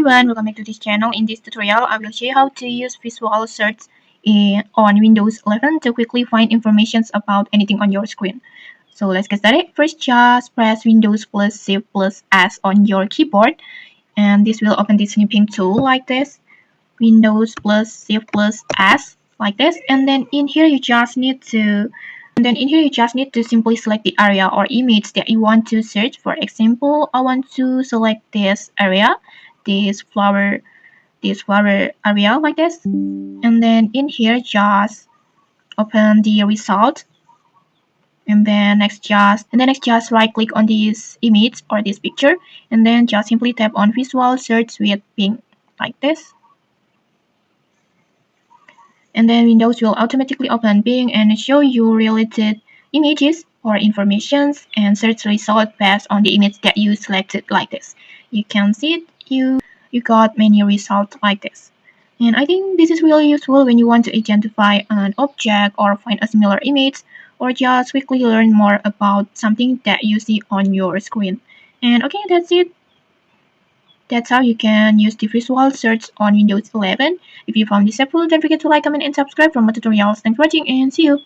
everyone, welcome back to this channel. In this tutorial, I will show you how to use visual search on Windows 11 to quickly find information about anything on your screen. So let's get started. First, just press Windows plus Shift plus S on your keyboard, and this will open the snipping tool like this. Windows plus Shift plus S like this, and then in here you just need to simply select the area or image that you want to search. For example, I want to select this area, this flower area like this, and then in here just open the result, and then next just right click on this image or this picture, and then just simply tap on visual search with ping like this. And then Windows will automatically open Bing and show you related images or informations and search result based on the image that you selected like this. You can see it, you got many results like this. And I think this is really useful when you want to identify an object or find a similar image or just quickly learn more about something that you see on your screen. And okay, that's it. That's how you can use the visual search on Windows 11. If you found this helpful, don't forget to like, comment, and subscribe for more tutorials. Thanks for watching and see you!